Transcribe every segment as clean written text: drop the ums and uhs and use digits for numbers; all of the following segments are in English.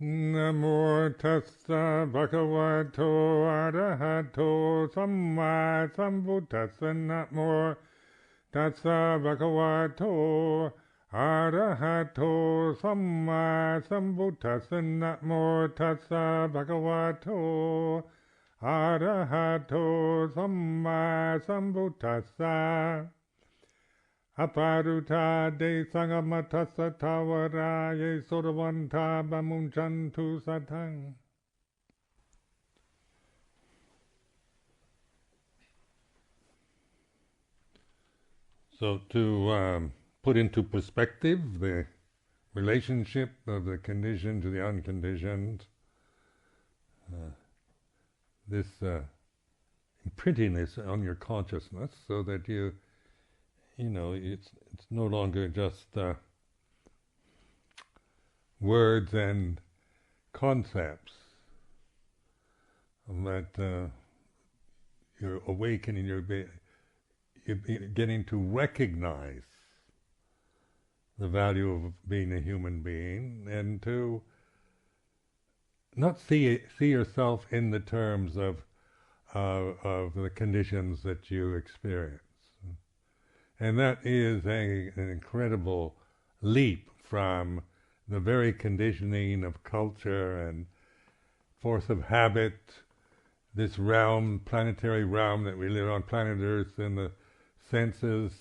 Namo tassa bhagavato arahato samma sambuddhassa. Namo tassa bhagavato arahato samma sambuddhassa. Namo tassa bhagavato arahato samma sambuddhassa. Aparuta de sangamatassa tawaraye sodavanta bamunchantu satang. So to put into perspective the relationship of the conditioned to the unconditioned, this imprintiness on your consciousness, so that you know, it's no longer just words and concepts, that you're awakening, you're getting to recognize the value of being a human being, and to not see yourself in the terms of the conditions that you experience. And that is an incredible leap from the very conditioning of culture and force of habit, this realm, planetary realm that we live on, planet Earth, and the senses,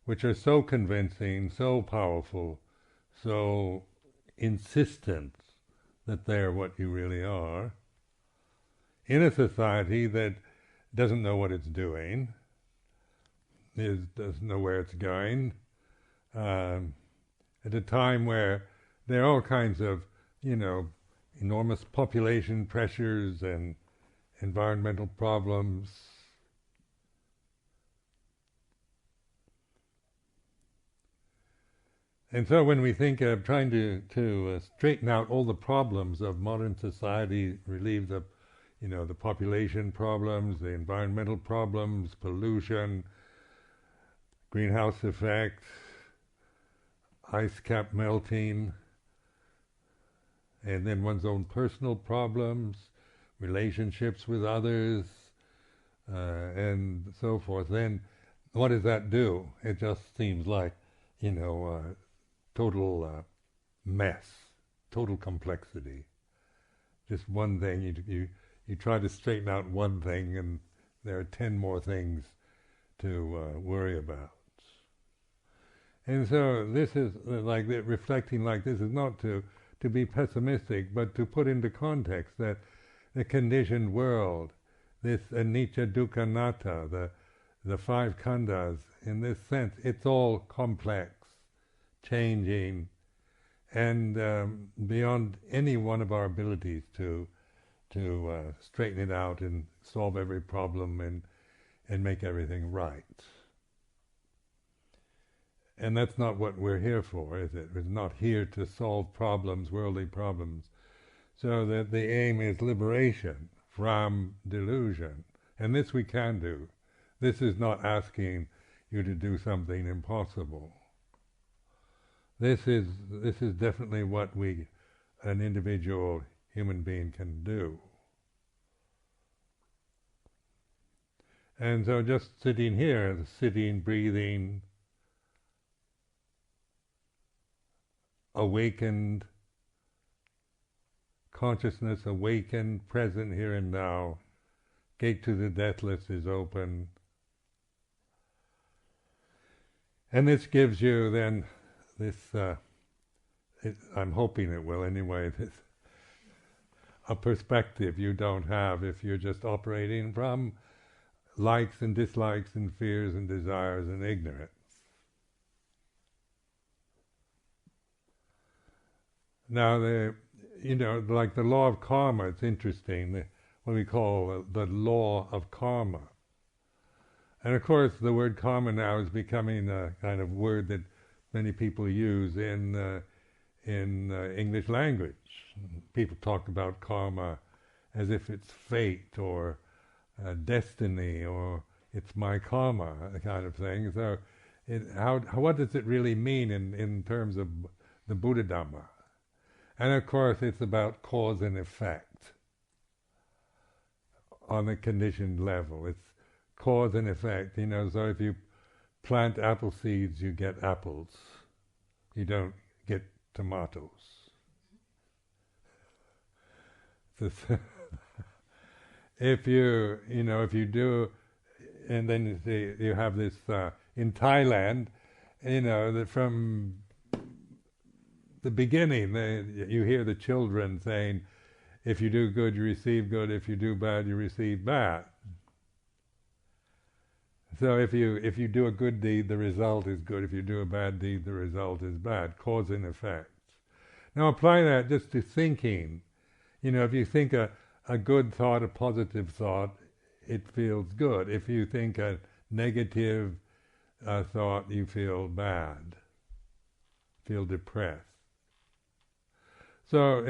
which are so convincing, so powerful, so insistent that they're what you really are, in a society that doesn't know what it's doing, doesn't know where it's going, at a time where there are all kinds of, enormous population pressures and environmental problems. And so when we think of trying to straighten out all the problems of modern society, relieve the population problems, the environmental problems, pollution, greenhouse effect, ice cap melting, and then one's own personal problems, relationships with others, and so forth, then what does that do? It just seems like, total mess, total complexity. Just one thing, you try to straighten out one thing, and there are 10 more things to worry about. And so this is reflecting like this is not to be pessimistic, but to put into context that the conditioned world, this anicca dukkha anatta, the 5 khandhas, in this sense, it's all complex, changing, and beyond any one of our abilities to straighten it out and solve every problem and make everything right. And that's not what we're here for, is it? We're not here to solve problems, worldly problems. So that the aim is liberation from delusion. And this we can do. This is not asking you to do something impossible. This is definitely what an individual human being can do. And so just sitting here, sitting, breathing, awakened consciousness, awakened, present here and now, gate to the deathless is open. And this gives you then this, I'm hoping it will anyway, a perspective you don't have if you're just operating from likes and dislikes and fears and desires and ignorance. Now, like the law of karma, it's interesting, what we call the law of karma. And of course, the word karma now is becoming a kind of word that many people use in English language. People talk about karma as if it's fate or destiny or it's my karma, kind of thing. So, what does it really mean in terms of the Buddha Dhamma? And of course it's about cause and effect on the conditioned level. It's cause and effect, so if you plant apple seeds, you get apples. You don't get tomatoes. If you do, and then you see, you have this in Thailand, that from the beginning, you hear the children saying, if you do good, you receive good. If you do bad, you receive bad. So if you do a good deed, the result is good. If you do a bad deed, the result is bad. Cause and effect. Now apply that just to thinking. If you think a good thought, a positive thought, it feels good. If you think a negative thought, you feel bad, feel depressed. So,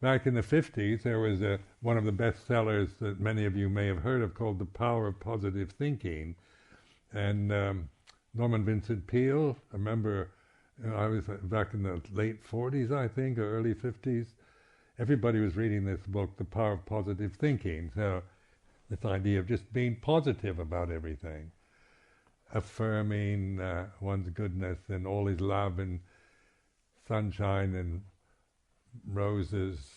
back in the 50s, there was one of the bestsellers that many of you may have heard of called The Power of Positive Thinking. And Norman Vincent Peale, I remember I was back in the late 40s, I think, or early 50s. Everybody was reading this book, The Power of Positive Thinking. So this idea of just being positive about everything, affirming one's goodness and all is love and sunshine and roses.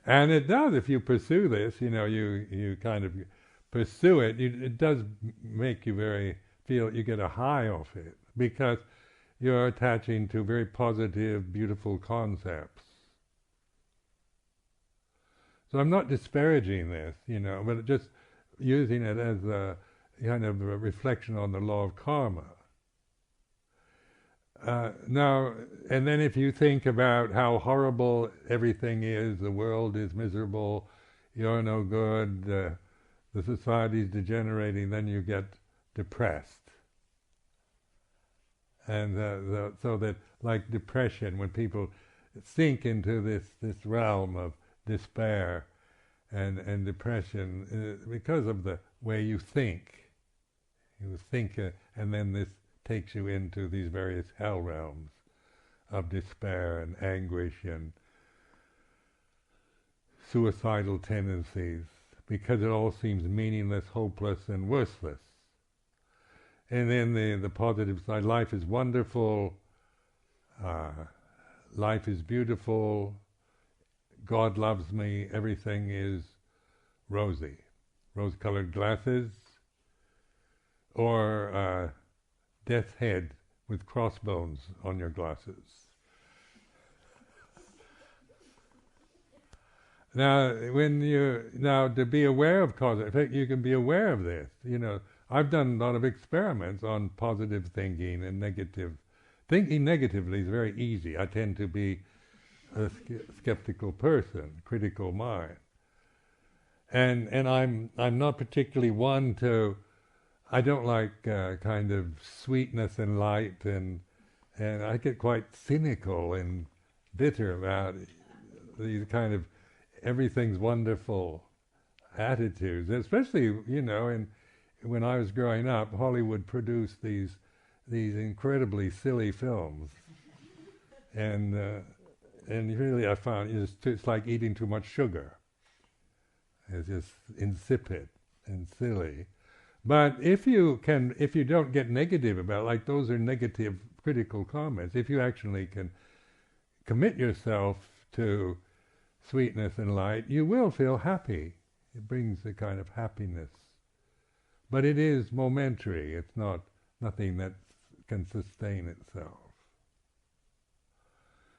And it does, if you pursue this, you kind of pursue it, it does make you you get a high off it, because you're attaching to very positive, beautiful concepts. So I'm not disparaging this, but just using it as a kind of a reflection on the law of karma. Now, and then if you think about how horrible everything is, the world is miserable, you're no good, the society's degenerating, then you get depressed. And so that, like depression, when people sink into this realm of despair and depression, because of the way you think, and then this takes you into these various hell realms of despair and anguish and suicidal tendencies, because it all seems meaningless, hopeless, and worthless. And then the positive side, life is wonderful, life is beautiful, God loves me, everything is rosy. Rose-colored glasses, or death's head with crossbones on your glasses. Now, to be aware of cause and effect, you can be aware of this. I've done a lot of experiments on positive thinking and negative. Thinking negatively is very easy. I tend to be a skeptical person, critical mind. And I'm not particularly one to, I don't like kind of sweetness and light, and I get quite cynical and bitter about these kind of everything's wonderful attitudes, especially, when I was growing up, Hollywood produced these incredibly silly films, and really I found it's like eating too much sugar. It's just insipid and silly. But if you don't get negative about it, like those are negative critical comments, if you actually can commit yourself to sweetness and light, you will feel happy. It brings a kind of happiness. But it is momentary. It's nothing that can sustain itself.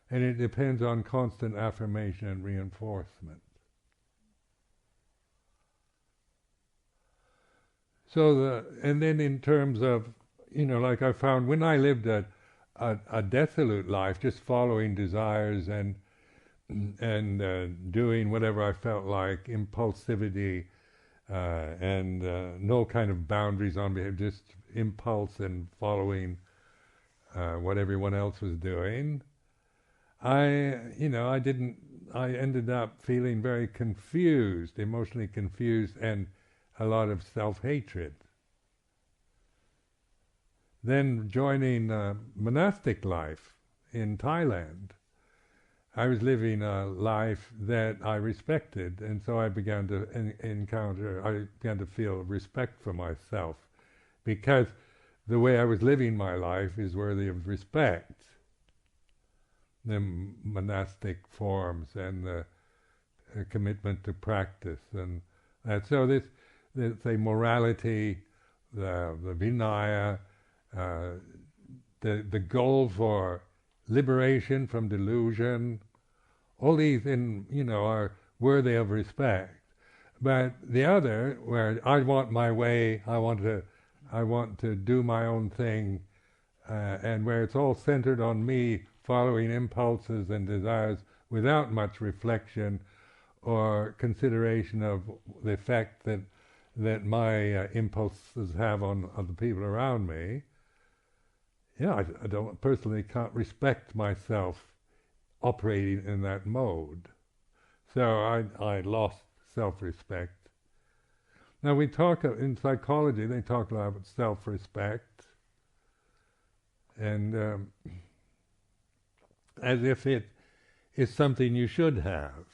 And it depends on constant affirmation and reinforcement. And then in terms of, like I found when I lived a dissolute life, just following desires and doing whatever I felt like, impulsivity, and no kind of boundaries on behavior, just impulse and following what everyone else was doing. I ended up feeling very confused, emotionally confused, and a lot of self-hatred. then joining monastic life in Thailand. I was living a life that I respected, and so I began to I began to feel respect for myself, because the way I was living my life is worthy of respect. The monastic forms and the commitment to practice, and so this say morality, the Vinaya, the goal for liberation from delusion, all these are worthy of respect. But the other, where I want my way, I want to do my own thing, and where it's all centered on me following impulses and desires without much reflection or consideration of the effect that my impulses have on other people around me. I don't personally can't respect myself operating in that mode. So I lost self-respect. Now we talk in psychology, they talk a lot about self-respect, and as if it is something you should have,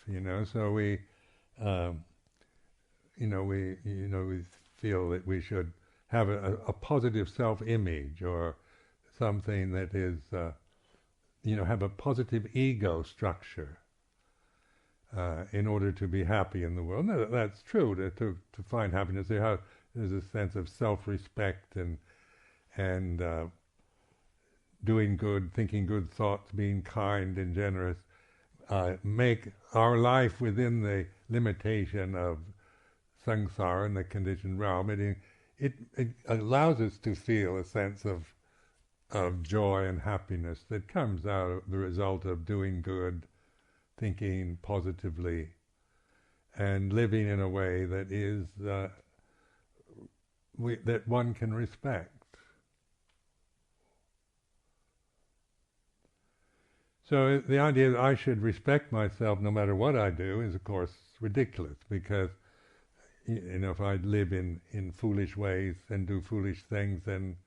So we feel that we should have a positive self-image, or something that is, have a positive ego structure in order to be happy in the world. No, that's true. To find happiness, there's a sense of self-respect and doing good, thinking good thoughts, being kind and generous, make our life within the limitation of samsara and the conditioned realm. It allows us to feel a sense of joy and happiness that comes out of the result of doing good, thinking positively, and living in a way that is that one can respect. So the idea that I should respect myself no matter what I do is, of course, ridiculous, because if I live in foolish ways and do foolish things, then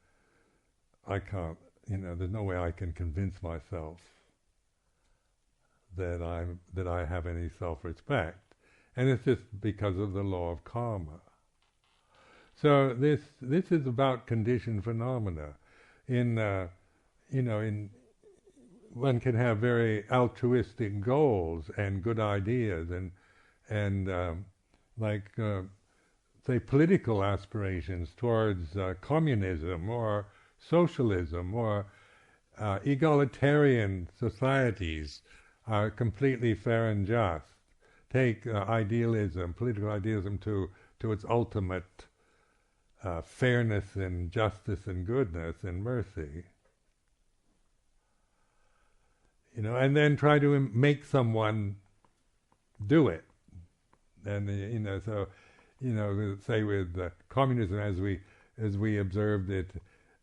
I can't, there's no way I can convince myself that I have any self-respect. And it's just because of the law of karma. So this is about conditioned phenomena. One can have very altruistic goals and good ideas, and say political aspirations towards communism or socialism or egalitarian societies are completely fair and just. Take idealism, political idealism, to its ultimate fairness and justice and goodness and mercy. And then try to make someone do it. And say with communism, as we observed it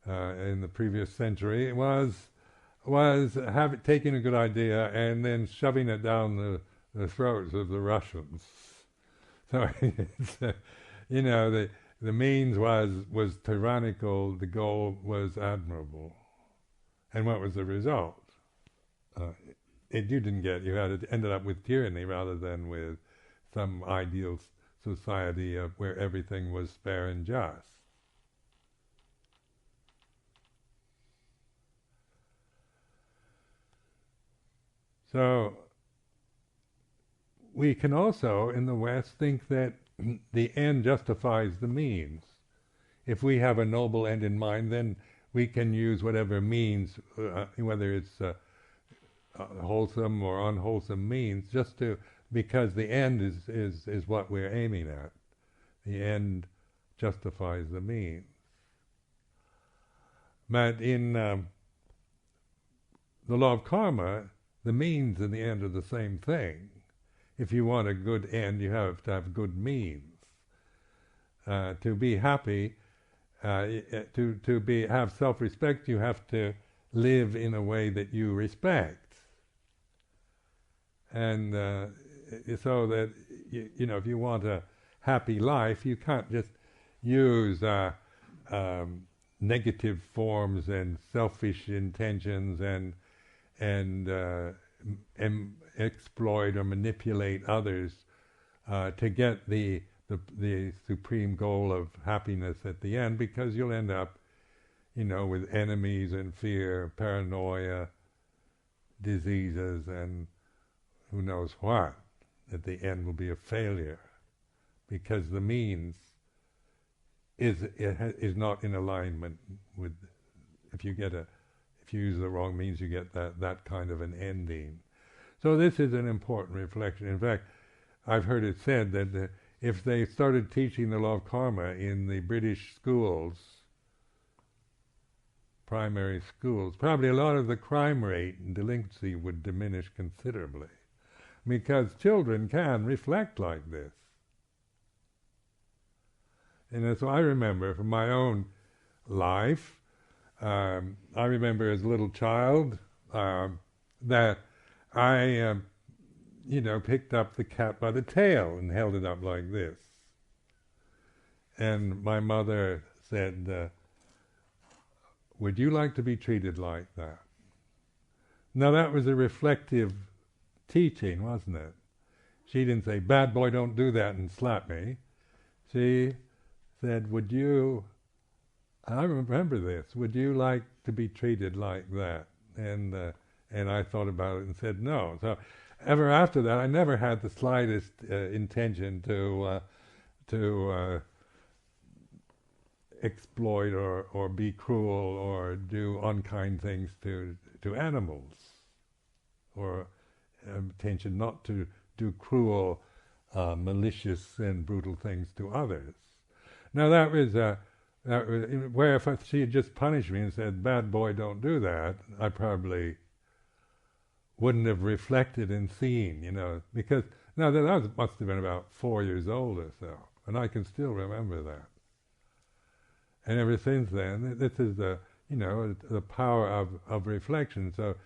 in the previous century, was taking a good idea and then shoving it down the throats of the Russians. So it's, the means was tyrannical, the goal was admirable. And what was the result? You ended up with tyranny rather than with some ideal society where everything was fair and just. So we can also, in the West, think that the end justifies the means. If we have a noble end in mind, then we can use whatever means, whether it's wholesome or unwholesome means, because the end is what we're aiming at. The end justifies the means. But in the law of karma, the means and the end are the same thing. If you want a good end, you have to have good means. To be happy, to have self-respect, you have to live in a way that you respect. And so that, if you want a happy life, you can't just use negative forms and selfish intentions and exploit or manipulate others to get the supreme goal of happiness at the end, because you'll end up, with enemies and fear, paranoia, diseases, and who knows what. At the end will be a failure, because the means is not in alignment with. If you use the wrong means, you get that kind of an ending. So this is an important reflection. In fact, I've heard it said that if they started teaching the law of karma in the British schools, primary schools, probably a lot of the crime rate and delinquency would diminish considerably, because children can reflect like this. And so I remember from my own life, I remember as a little child that I, picked up the cat by the tail and held it up like this. And my mother said, "Would you like to be treated like that?" Now that was a reflective teaching, wasn't it? She didn't say, "Bad boy, don't do that," and slap me. She said, "Would you," I remember this, "would you like to be treated like that?" And I thought about it and said no. So ever after that, I never had the slightest intention to exploit or be cruel or do unkind things to animals, or intention not to do cruel, malicious and brutal things to others. Now that was where if she had just punished me and said, "Bad boy, don't do that," I probably wouldn't have reflected and seen, because now that must have been about 4 years old or so, and I can still remember that. And ever since then, this is the power of reflection. So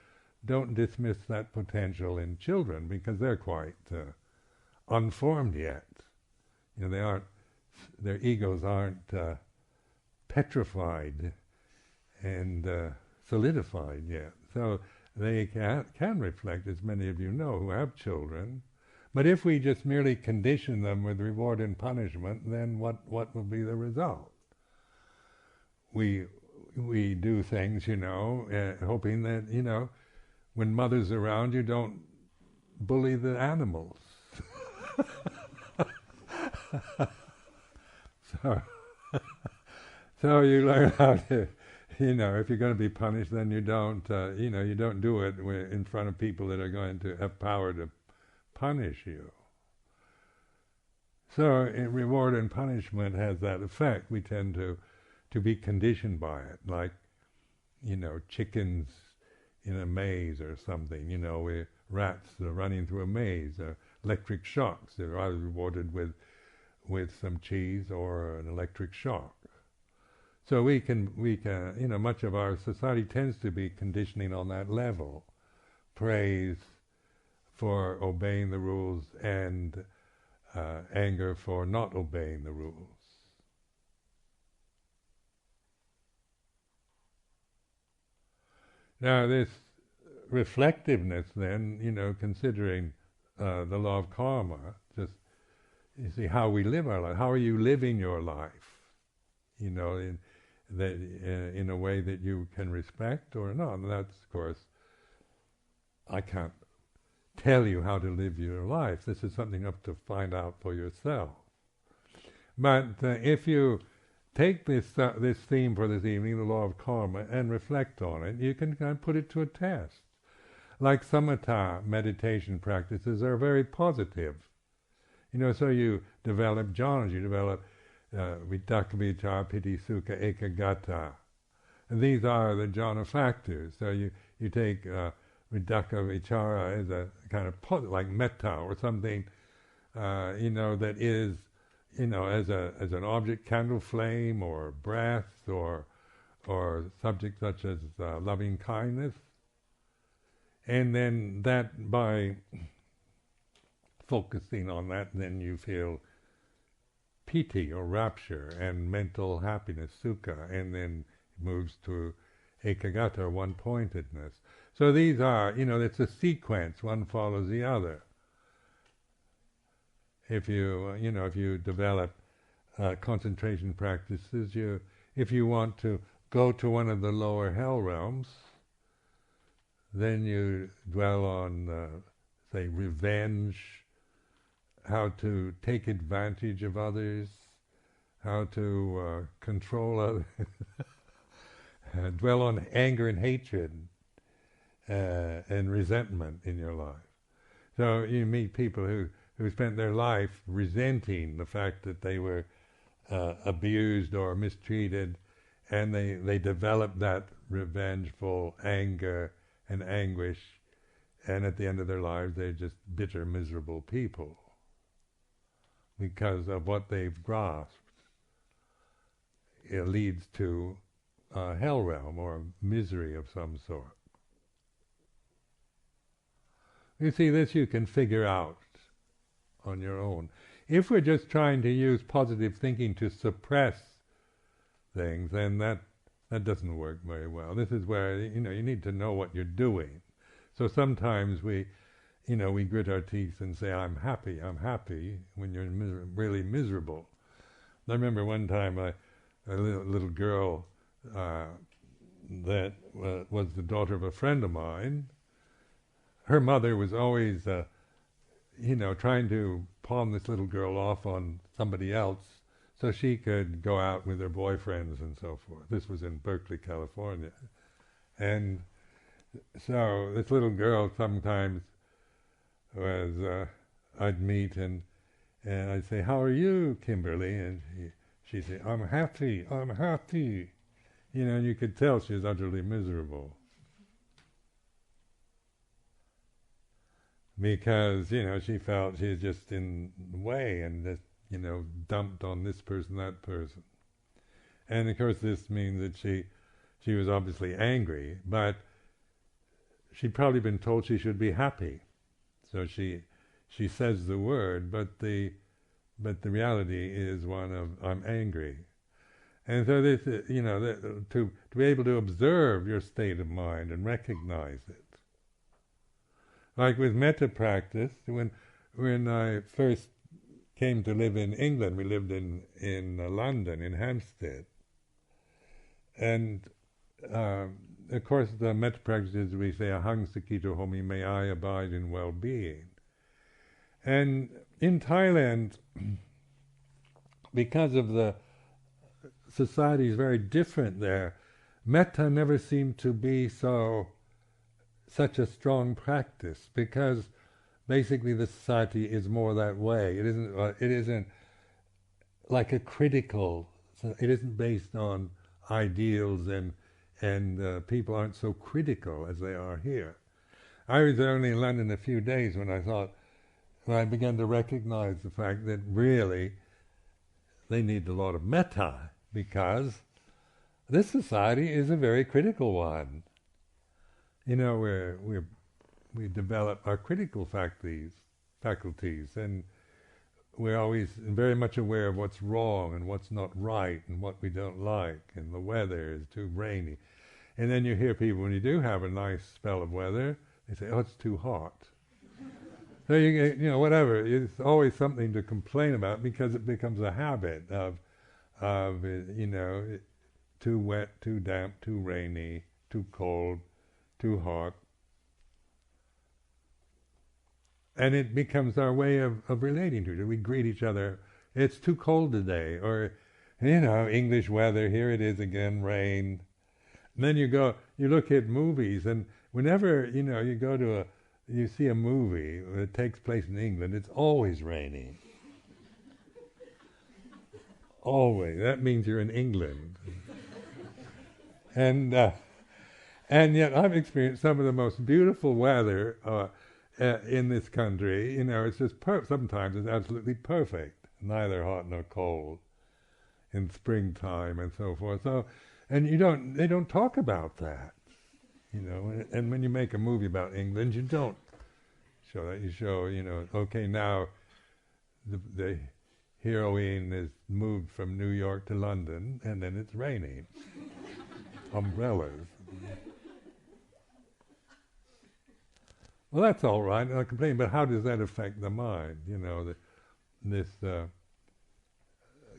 don't dismiss that potential in children, because they're quite unformed yet. Their egos aren't petrified and solidified yet. So they can reflect, as many of you know who have children. But if we just merely condition them with reward and punishment, then what will be the result? We do things, hoping that, when mother's around, you don't bully the animals. So you learn how to, if you're going to be punished, then you don't do it in front of people that are going to have power to punish you. So reward and punishment has that effect. We tend to be conditioned by it, like, chickens in a maze or something, where rats are running through a maze, electric shocks. They're either rewarded with some cheese or an electric shock. So we can, much of our society tends to be conditioning on that level. Praise for obeying the rules and anger for not obeying the rules. Now this reflectiveness then, considering the law of karma, just, you see how we live our life. How are you living your life? In a way that you can respect or not. And that's, of course, I can't tell you how to live your life. This is something you have to find out for yourself. But if you take this theme for this evening, the law of karma, and reflect on it, you can kind of put it to a test. Like samatha meditation practices are very positive. So you develop jhanas, you develop vitakka, vichara, piti, sukha, ekagata. And these are the jhana factors. So you take vitakka, vichara as a kind of like metta or something, that is, as an object, candle flame or breath or subject such as loving kindness. And then that, by focusing on that, then you feel piti or rapture and mental happiness, sukha, and then moves to ekagata, or one-pointedness. So these are, it's a sequence, one follows the other. If you develop concentration practices, if you want to go to one of the lower hell realms, then you dwell on, say, revenge, how to take advantage of others, how to control others, dwell on anger and hatred and resentment in your life. So you meet people who spent their life resenting the fact that they were abused or mistreated, and they develop that revengeful anger and anguish, and at the end of their lives they're just bitter, miserable people because of what they've grasped. It leads to a hell realm or misery of some sort. You see, this you can figure out on your own. If we're just trying to use positive thinking to suppress things, then that doesn't work very well. This is where you need to know what you're doing. So sometimes we grit our teeth and say, I'm happy, when you're really miserable. I remember one time a little girl that was the daughter of a friend of mine. Her mother was always trying to pawn this little girl off on somebody else so she could go out with her boyfriends and so forth. This was in Berkeley, California. And so this little girl sometimes was, I'd meet and I'd say, how are you, Kimberly? And she'd say, I'm happy. And you could tell she was utterly miserable. Because, she felt she was just in the way and just, dumped on this person, that person. And of course this means that she was obviously angry, but she'd probably been told she should be happy. So she says the word, but the reality is one of, I'm angry. And so this, to be able to observe your state of mind and recognize it. Like with metta practice, when I first came to live in England, we lived in London, in Hampstead. And of course the metta practices, we say, ahang sakito homi, may I abide in well-being. And in Thailand, because of the society is very different there, metta never seemed to be such a strong practice, because basically the society is more that way. It isn't like a critical. It isn't based on ideals, and people aren't so critical as they are here. I was only in London a few days when I began to recognize the fact that really they need a lot of metta, because this society is a very critical one. We develop our critical faculties, and we're always very much aware of what's wrong and what's not right and what we don't like, and the weather is too rainy. And then you hear people, when you do have a nice spell of weather, they say, oh, it's too hot. So whatever, it's always something to complain about, because it becomes a habit of too wet, too damp, too rainy, too cold, too hot. And it becomes our way of relating to it. We greet each other, it's too cold today, or, English weather, here it is again, rain. And then you look at movies, and whenever, you see a movie that takes place in England, it's always raining. Always. That means you're in England. And yet I've experienced some of the most beautiful weather in this country. It's just sometimes it's absolutely perfect, neither hot nor cold, in springtime and so forth. So, and they don't talk about that, And when you make a movie about England, you don't show that. You show, okay, now the heroine is moved from New York to London, and then it's raining. umbrellas. Well, that's all right, I'm not complaining, but how does that affect the mind? You know, this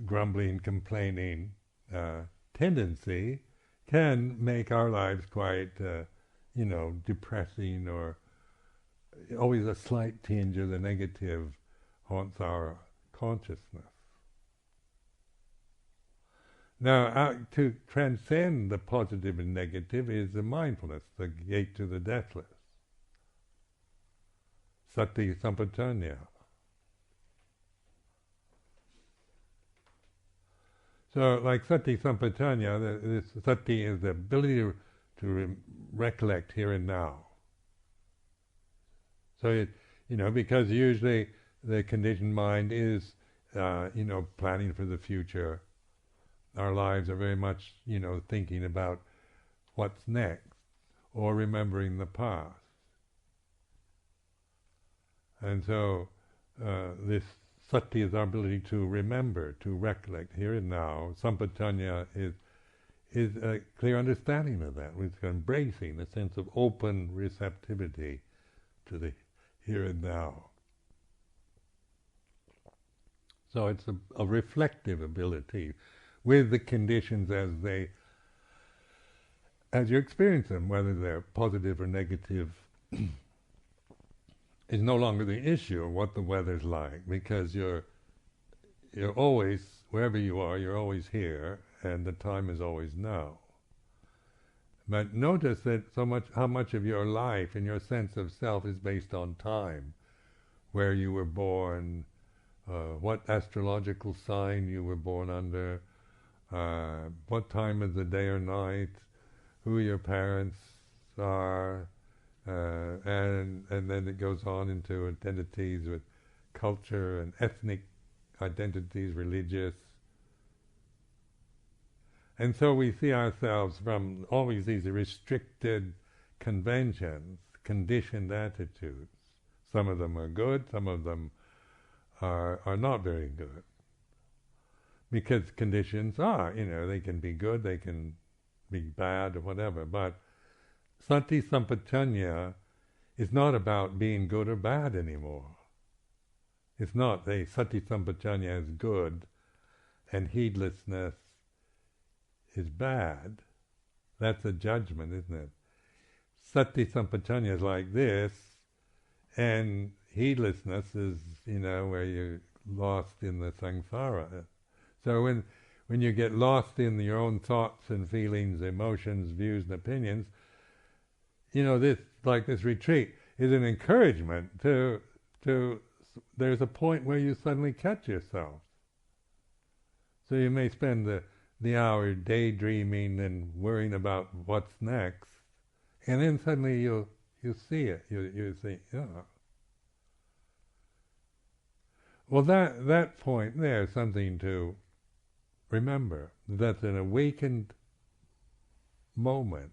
grumbling, complaining tendency can make our lives quite, depressing, or always a slight tinge of the negative haunts our consciousness. Now, to transcend the positive and negative is the mindfulness, the gate to the deathless. Sati Sampajanya. So, like Sati Sampajanya, this Sati is the ability to recollect here and now. So, because usually the conditioned mind is, planning for the future. Our lives are very much, thinking about what's next, or remembering the past. And so, this Sati is our ability to remember, to recollect here and now. Sampajanya is a clear understanding of that. It's embracing a sense of open receptivity to the here and now. So it's a reflective ability with the conditions as you experience them, whether they're positive or negative, is no longer the issue of what the weather's like, because you're always, wherever you are, you're always here, and the time is always now. But notice that how much of your life and your sense of self is based on time, where you were born, what astrological sign you were born under, what time of the day or night, who your parents are, and then it goes on into identities with culture and ethnic identities, religious. And so we see ourselves from always these restricted conventions, conditioned attitudes. Some of them are good, some of them are not very good. Because conditions are, they can be good, they can be bad, or whatever. But Sati Sampajanya is not about being good or bad anymore. It's not. Sati Sampajanya is good, and heedlessness is bad. That's a judgment, isn't it? Sati Sampajanya is like this, and heedlessness is, where you're lost in the samsara. So when you get lost in your own thoughts and feelings, emotions, views and opinions, this retreat is an encouragement to there's a point where you suddenly catch yourself. So you may spend the hour daydreaming and worrying about what's next, and then suddenly you see it. You think, oh. Well, that point there is something to remember. That's an awakened moment.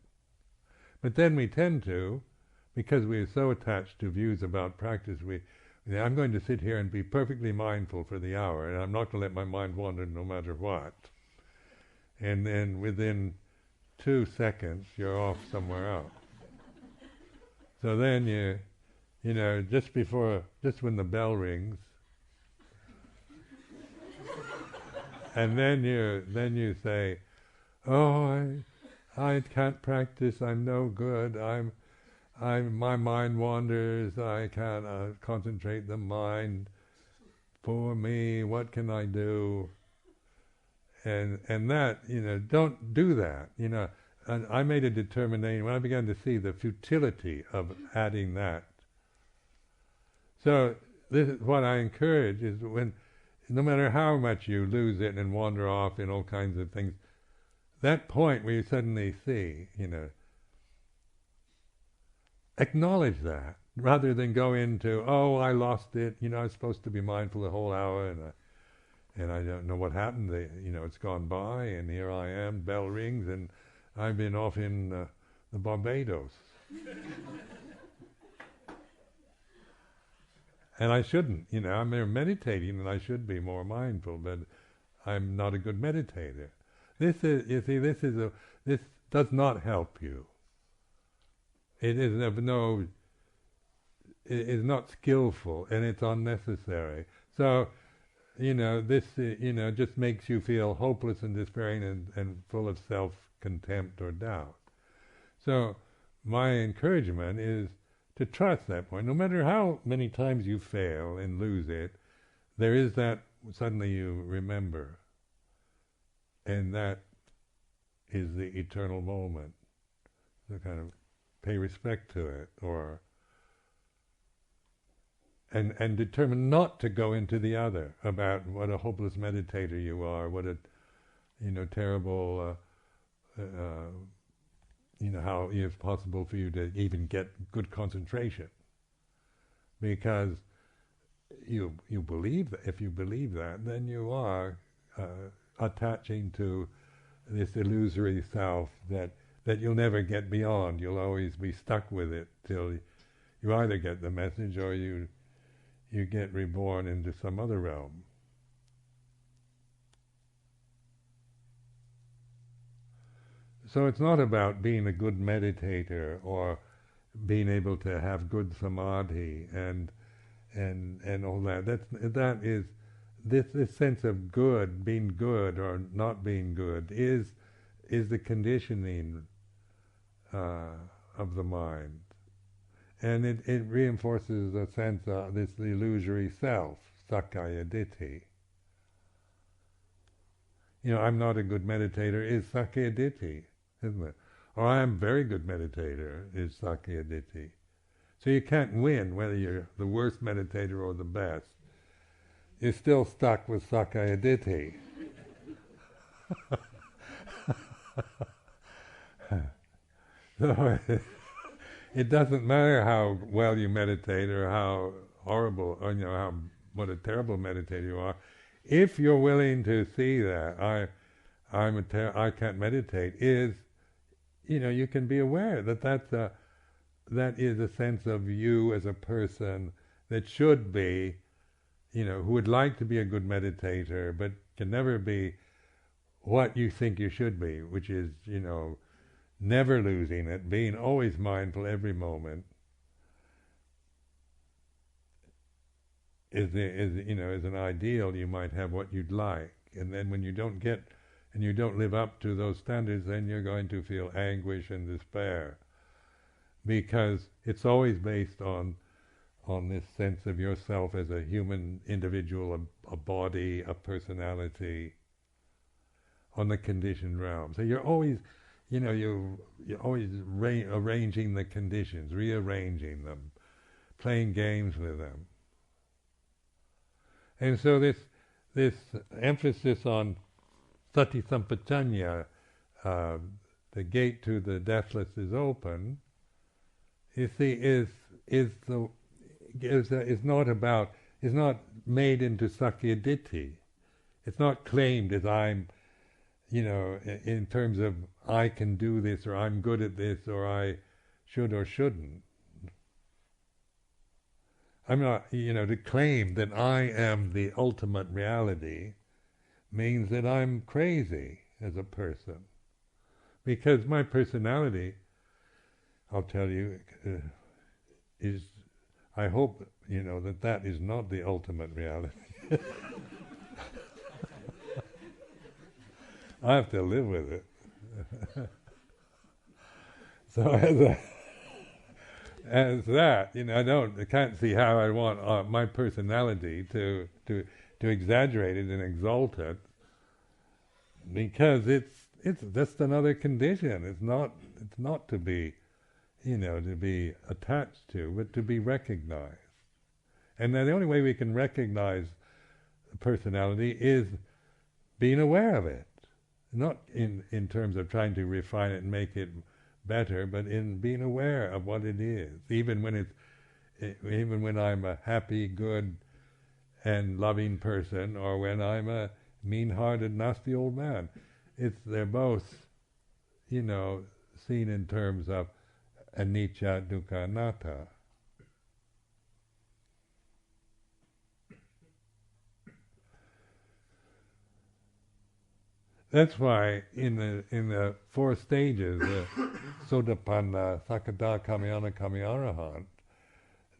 But then we tend to, because we're so attached to views about practice, I'm going to sit here and be perfectly mindful for the hour, and I'm not going to let my mind wander no matter what. And then within 2 seconds, you're off somewhere else. So then just when the bell rings, and then you say, "Oh, I can't practice. I'm no good. My mind wanders. I can't concentrate the mind. Poor me. What can I do?" And that, don't do that. And I made a determination when I began to see the futility of adding that. So this is what I encourage: is when, no matter how much you lose it and wander off in all kinds of things, that point where you suddenly see, acknowledge that, rather than go into, oh, I lost it, I was supposed to be mindful the whole hour, and I don't know what happened, it's gone by, and here I am, bell rings, and I've been off in the Barbados. And I shouldn't, I'm there meditating, and I should be more mindful, but I'm not a good meditator. This does not help you. It is not skillful, and it's unnecessary. So, this, just makes you feel hopeless and despairing and full of self-contempt or doubt. So, my encouragement is to trust that point. No matter how many times you fail and lose it, there is that suddenly you remember. And that is the eternal moment. So kind of pay respect to it, and determine not to go into the other, about what a hopeless meditator you are, what a terrible how it's possible for you to even get good concentration, because you believe that. If you believe that, then you are attaching to this illusory self that you'll never get beyond. You'll always be stuck with it till you either get the message or you get reborn into some other realm. So it's not about being a good meditator or being able to have good samadhi and all that. That is this sense of good, being good or not being good, is the conditioning of the mind, and it reinforces a sense of this illusory self, sakkaya ditthi. I'm not a good meditator is sakkaya ditthi, isn't it? Or I am a very good meditator is sakkaya ditthi. So you can't win whether you're the worst meditator or the best. You're still stuck with sakkaya ditthi. So it doesn't matter how well you meditate or how horrible, or what a terrible meditator you are. If you're willing to see that I can't meditate, you can be aware that is a sense of you as a person that should be, who would like to be a good meditator, but can never be what you think you should be, which is, never losing it, being always mindful every moment, is an ideal. You might have what you'd like, and then when you don't get and you don't live up to those standards, then you're going to feel anguish and despair, because it's always based on this sense of yourself as a human individual, a body, a personality, on the conditioned realm. So you're always, you're always arranging the conditions, rearranging them, playing games with them. And so this emphasis on sati sampajanya, the gate to the deathless is open, you see, is not made into sakkaya ditthi. It's not claimed as I'm, in terms of I can do this, or I'm good at this, or I should or shouldn't. I'm not, to claim that I am the ultimate reality means that I'm crazy as a person. Because my personality, I'll tell you, is, I hope, that is not the ultimate reality. I have to live with it. So as that, I can't see how I want my personality to exaggerate it and exalt it, because it's just another condition. It's not to be, to be attached to, but to be recognized. And then the only way we can recognize personality is being aware of it. Not in terms of trying to refine it and make it better, but in being aware of what it is. Even when I'm a happy, good, and loving person, or when I'm a mean-hearted, nasty old man, they're both, seen in terms of anicca, dukkha, anatta. That's why in the four stages, Sotapanna, Sakadha, Kamayana, Kamayarahant,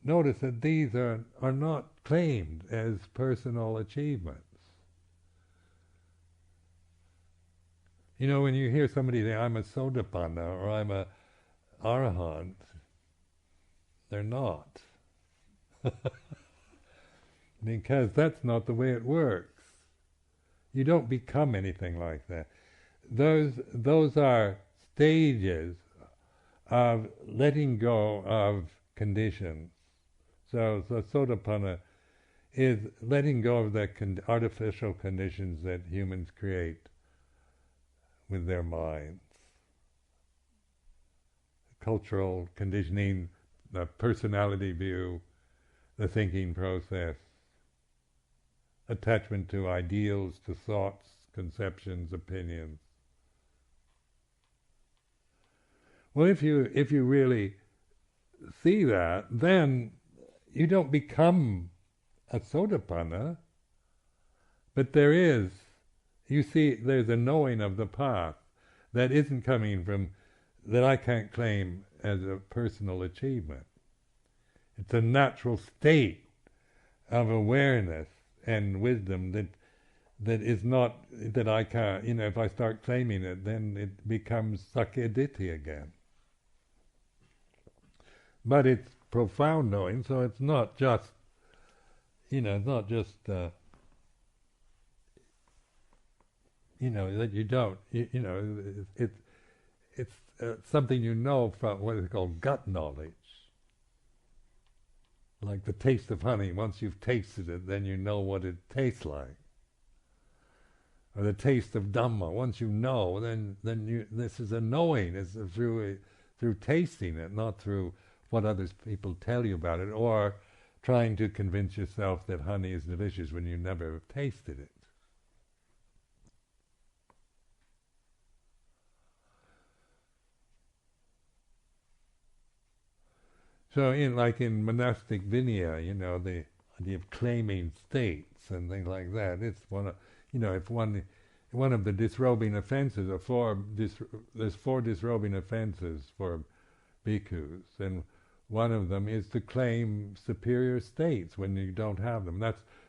notice that these are not claimed as personal achievements. You know, when you hear somebody say, I'm a Sotapanna or I'm a Arahant, they're not. Because that's not the way it works. You don't become anything like that. Those are stages of letting go of conditions. So Sotapanna is letting go of the artificial conditions that humans create with their minds. Cultural conditioning, the personality view, the thinking process, attachment to ideals, to thoughts, conceptions, opinions. Well, if you really see that, then you don't become a Sotapanna, but there's a knowing of the path that isn't coming from, that I can't claim as a personal achievement. It's a natural state of awareness and wisdom that is not, that I can't, if I start claiming it, then it becomes sakkayaditthi again. But it's profound knowing, so it's not just, it's not just, that you don't, it's something you know from what is called gut knowledge. Like the taste of honey, once you've tasted it, then you know what it tastes like. Or the taste of Dhamma, once you know, then this is a knowing, it's through tasting it, not through what other people tell you about it, or trying to convince yourself that honey is delicious when you never have tasted it. So in monastic Vinaya, the idea of claiming states and things like that, it's one of, if one of the disrobing offenses, there's four disrobing offenses for bhikkhus, and one of them is to claim superior states when you don't have them.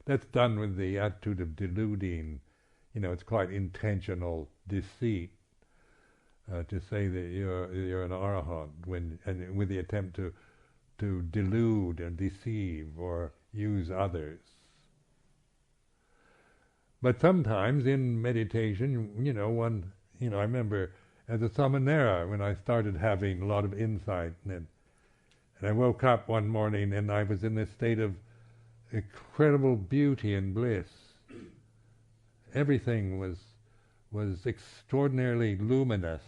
That's done with the attitude of deluding, it's quite intentional deceit to say that you're an arahant and with the attempt to delude and deceive or use others. But sometimes in meditation, I remember as a samanera when I started having a lot of insight, and I woke up one morning and I was in this state of incredible beauty and bliss. Everything was extraordinarily luminous.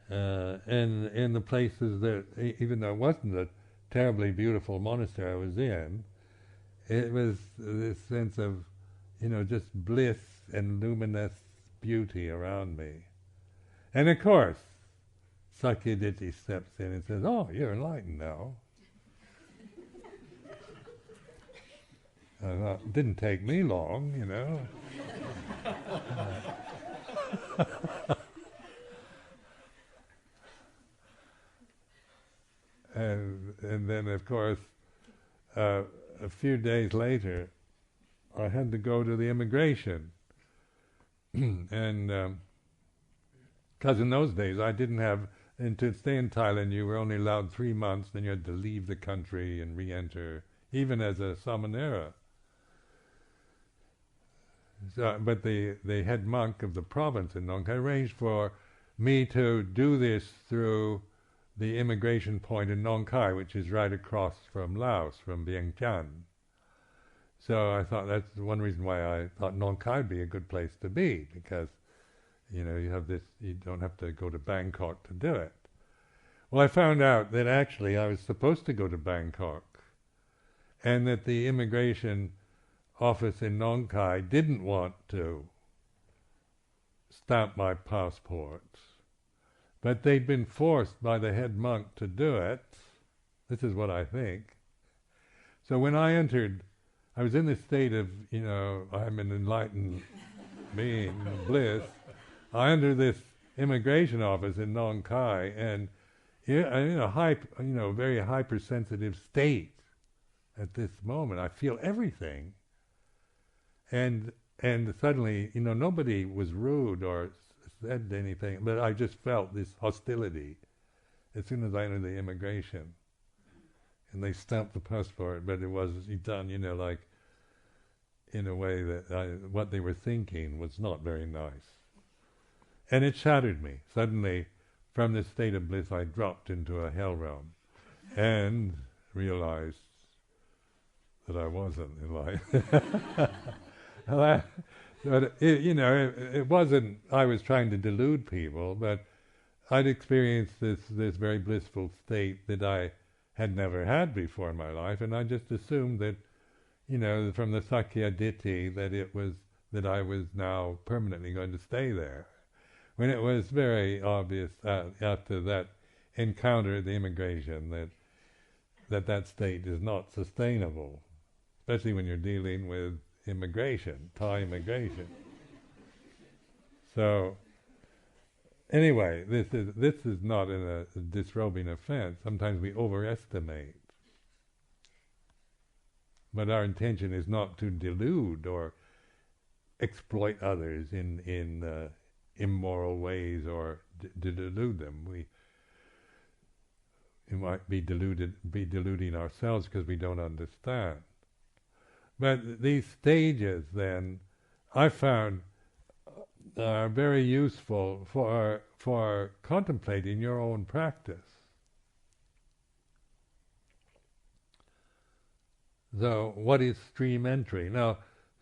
And in the places that, even though it wasn't a terribly beautiful monastery I was in, it was this sense of, just bliss and luminous beauty around me. And of course, sakkayaditthi steps in and says, "Oh, you're enlightened now." I thought, it didn't take me long, And then, of course, a few days later, I had to go to the immigration. And because in those days I didn't have, and to stay in Thailand you were only allowed 3 months, then you had to leave the country and re-enter, even as a samanera. So, but the head monk of the province in Nong Khai arranged for me to do this through the immigration point in Nong Khai, which is right across from Laos, from Vientiane. So I thought that's one reason why I thought Nong Khai would be a good place to be, because you have this, you don't have to go to Bangkok to do it. Well, I found out that actually I was supposed to go to Bangkok, and that the immigration office in Nong Khai didn't want to stamp my passport. But they'd been forced by the head monk to do it. This is what I think. So when I entered, I was in this state of, I'm an enlightened being, bliss, I enter this immigration office in Nong Khai, and I'm in a very hypersensitive state at this moment. I feel everything, and suddenly, nobody was rude or said anything, but I just felt this hostility as soon as I entered the immigration. And they stamped the passport, but it was done, like in a way that what they were thinking was not very nice. And it shattered me. Suddenly, from this state of bliss, I dropped into a hell realm and realized that I wasn't in life. But it wasn't, I was trying to delude people, but I'd experienced this very blissful state that I had never had before in my life, and I just assumed that, from the Sakya Ditti, that I was now permanently going to stay there. When it was very obvious after that encounter at the immigration that state is not sustainable, especially when you're dealing with immigration, Thai immigration. So, anyway, this is not a disrobing offense. Sometimes we overestimate. But our intention is not to delude or exploit others in immoral ways or to delude them. We might be deluding ourselves because we don't understand. But these stages, then, I found are very useful for contemplating your own practice. So, what is stream entry? Now,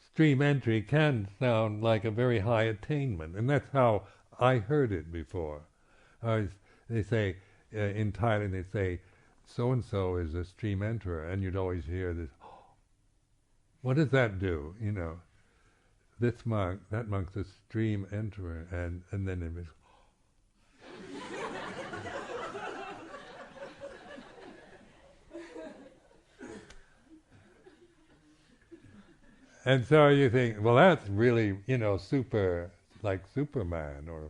stream entry can sound like a very high attainment, and that's how I heard it before. They say, in Thailand, they say, so-and-so is a stream enterer, and you'd always hear this, what does that do? This monk, that monk's a stream enterer, and then it was, and so you think, well, that's really, super, like Superman or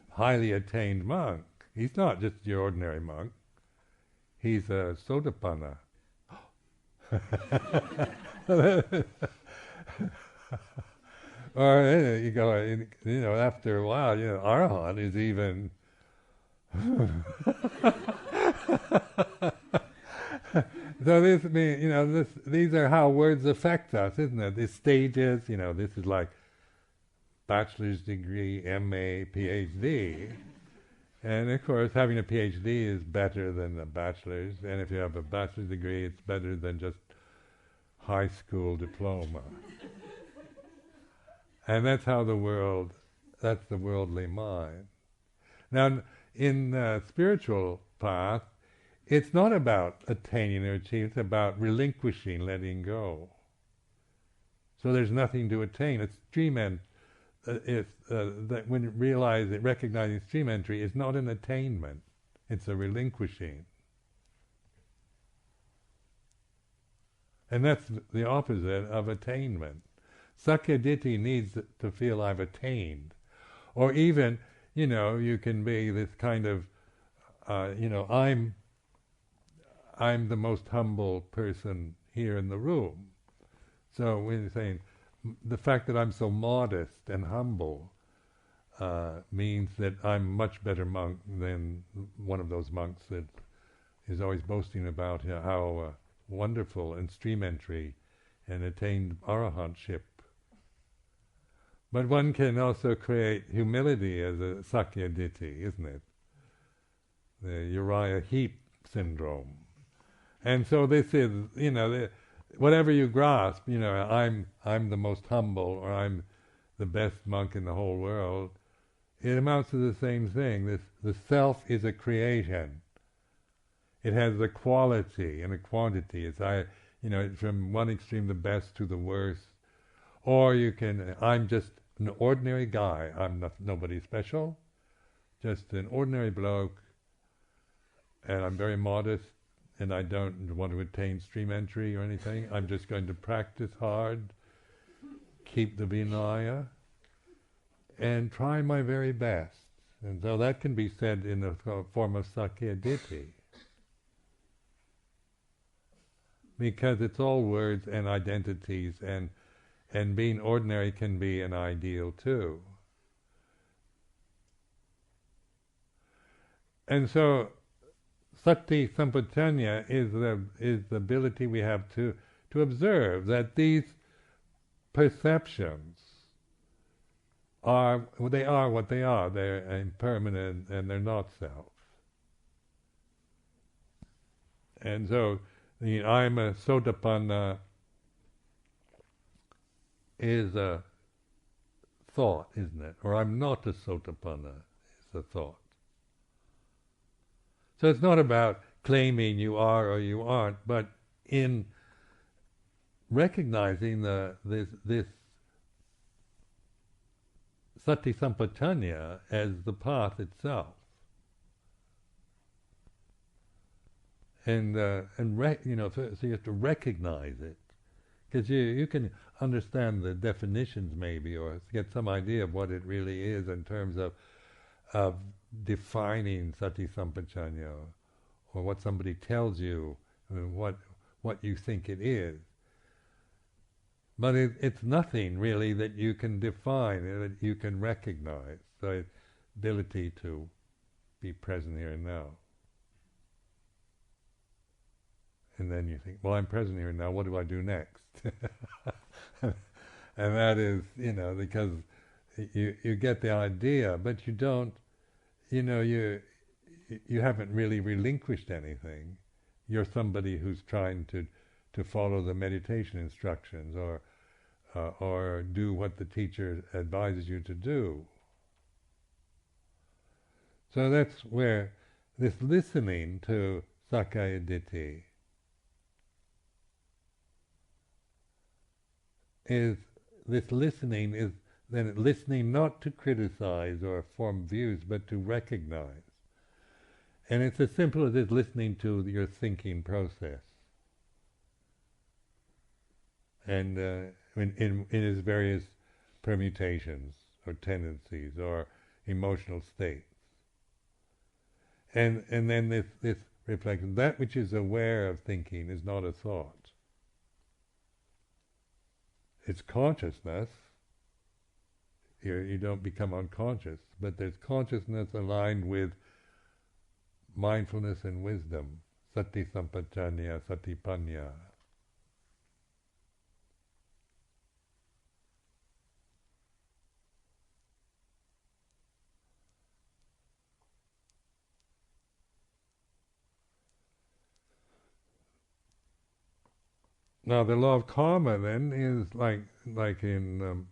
highly attained monk. He's not just your ordinary monk. He's a Sotapanna. Or you go, after a while, Arahant is even. So this means, these are how words affect us, isn't it? These stages, this is like bachelor's degree, MA, PhD. And of course, having a PhD is better than a bachelor's, and if you have a bachelor's degree, it's better than just high school diploma. And that's how that's the worldly mind. Now, in the spiritual path, it's not about attaining or achieving, it's about relinquishing, letting go. So there's nothing to attain. It's that when you recognizing stream entry is not an attainment, it's a relinquishing. And that's the opposite of attainment. Sakya Ditti needs to feel I've attained. Or even, you can be this kind of, I'm the most humble person here in the room. So we're saying, the fact that I'm so modest and humble means that I'm a much better monk than one of those monks that is always boasting about how wonderful and stream entry and attained arahantship. But one can also create humility as a Sakya Ditti, isn't it? The Uriah Heep syndrome. And so this is, whatever you grasp, I'm the most humble, or I'm the best monk in the whole world, it amounts to the same thing. The self is a creation. It has a quality and a quantity. It's from one extreme the best to the worst. Or I'm just an ordinary guy. I'm nobody special, just an ordinary bloke, and I'm very modest, and I don't want to attain stream entry or anything. I'm just going to practice hard, keep the Vinaya, and try my very best. And so that can be said in the form of Sakkaya Ditthi, because it's all words and identities, and being ordinary can be an ideal too. And so Sati Sampajanya is the ability we have to observe that these perceptions are what they are. They're impermanent and they're not self. And so the I'm a Sotapanna is a thought, isn't it? Or I'm not a Sotapanna is a thought. So it's not about claiming you are or you aren't, but in recognizing this Sati Sampajanya as the path itself, and so you have to recognize it, because you can understand the definitions maybe, or get some idea of what it really is in terms of defining Sati Sampajanya, or what somebody tells you, what you think it is. But it's nothing really that you can define, that you can recognize. So it's ability to be present here and now. And then you think, well, I'm present here and now, what do I do next? And that is, because you get the idea, but you don't, you haven't really relinquished anything. You're somebody who's trying to follow the meditation instructions, or do what the teacher advises you to do. So that's where this listening to Sakkaya Ditthi is then listening not to criticize or form views, but to recognize. And it's as simple as it's listening to your thinking process, and in its various permutations or tendencies or emotional states. And then this reflection, that which is aware of thinking is not a thought. It's consciousness. You don't become unconscious, but there's consciousness aligned with mindfulness and wisdom, Sati Sampajanya, Sati Panya. Now the law of karma then is like in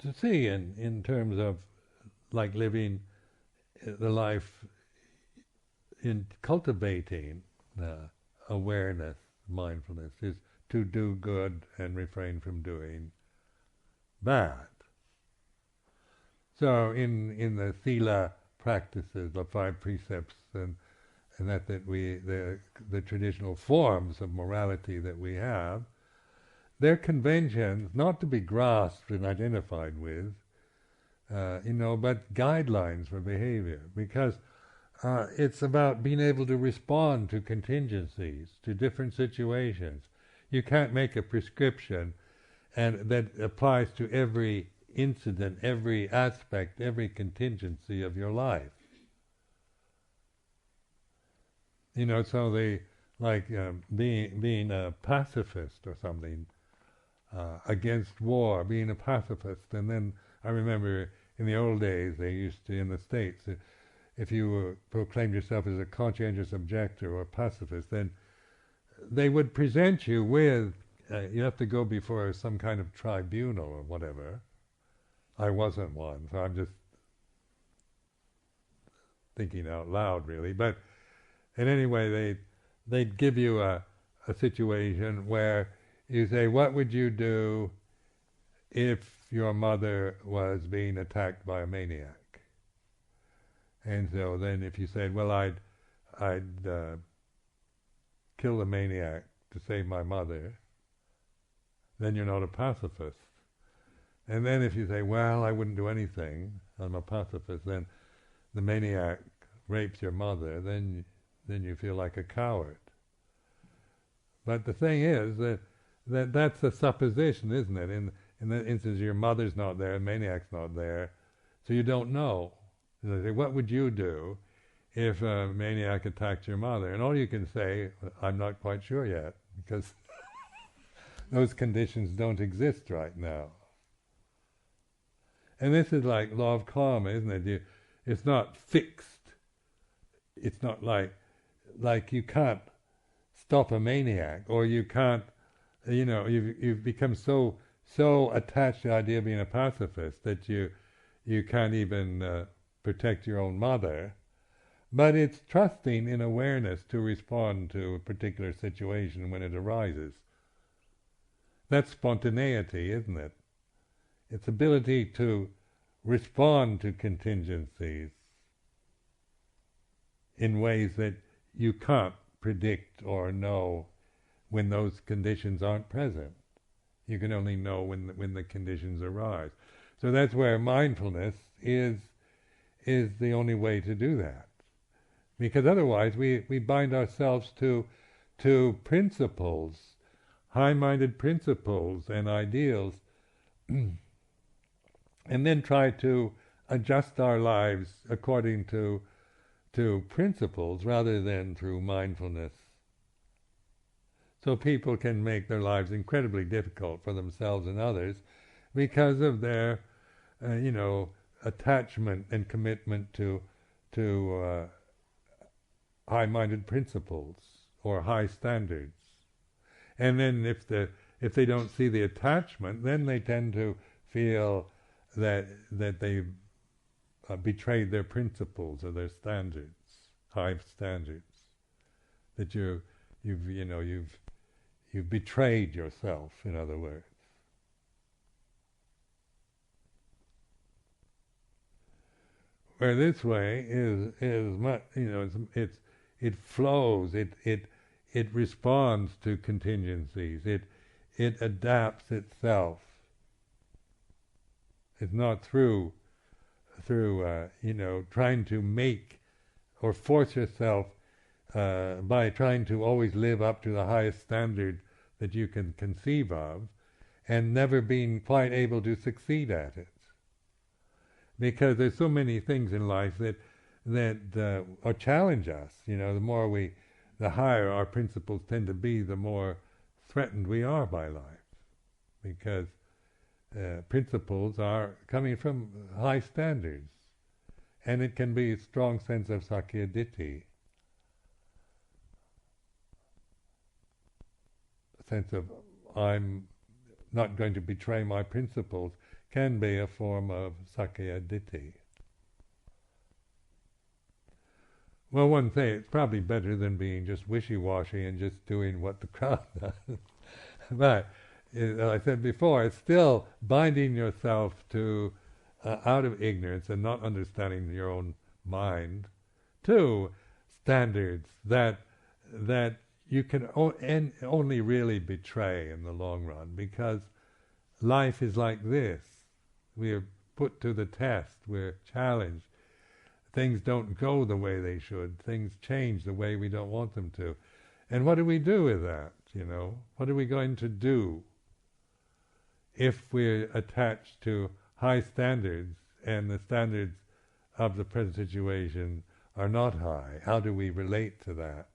to see in terms of like living the life in cultivating awareness, mindfulness, is to do good and refrain from doing bad. So in the sila practices, the 5 precepts, and that the traditional forms of morality that we have, they're conventions not to be grasped and identified with, but guidelines for behavior, because it's about being able to respond to contingencies, to different situations. You can't make a prescription and that applies to every incident, every aspect, every contingency of your life. So being a pacifist or something, against war, being a pacifist. And then I remember in the old days, they used to, in the States, if you proclaimed yourself as a conscientious objector or pacifist, then they would present you with, you have to go before some kind of tribunal or whatever. I wasn't one, so I'm just thinking out loud, really. But in any way, they'd give you a situation where you say, what would you do if your mother was being attacked by a maniac? And so then if you said, well, I'd kill the maniac to save my mother, then you're not a pacifist. And then if you say, well, I wouldn't do anything, I'm a pacifist, then the maniac rapes your mother, then you feel like a coward. But the thing is that's a supposition, isn't it? In the instance, your mother's not there, the maniac's not there, so you don't know. So they say, what would you do if a maniac attacked your mother? And all you can say, I'm not quite sure yet, because those conditions don't exist right now. And this is like law of karma, isn't it? It's not fixed. It's not like you can't stop a maniac, or you can't, you've become so attached to the idea of being a pacifist that you can't even protect your own mother. But it's trusting in awareness to respond to a particular situation when it arises. That's spontaneity, isn't it? It's ability to respond to contingencies in ways that you can't predict or know when those conditions aren't present. You can only know when the conditions arise. So that's where mindfulness is the only way to do that. Because otherwise we bind ourselves to principles, high-minded principles and ideals, and then try to adjust our lives according to principles rather than through mindfulness. So people can make their lives incredibly difficult for themselves and others because of their, attachment and commitment to high-minded principles or high standards. And then if they don't see the attachment, then they tend to feel that they betrayed their principles or their standards, high standards. That you've betrayed yourself, in other words. Where this way is much, it flows, it responds to contingencies, it adapts itself. It's not through trying to make or force yourself by trying to always live up to the highest standard that you can conceive of, and never being quite able to succeed at it. Because there's so many things in life that challenge us. The higher our principles tend to be, the more threatened we are by life. Because principles are coming from high standards, and it can be a strong sense of sakkaya-ditthi, a sense of I'm not going to betray my principles, can be a form of sakkaya-ditthi. Well, one thing, it's probably better than being just wishy-washy and just doing what the crowd does. But as I said before, it's still binding yourself to, out of ignorance and not understanding your own mind, to standards that you can only really betray in the long run, because life is like this. We are put to the test, we're challenged. Things don't go the way they should, things change the way we don't want them to. And what do we do with that, What are we going to do if we're attached to high standards and the standards of the present situation are not high? How do we relate to that?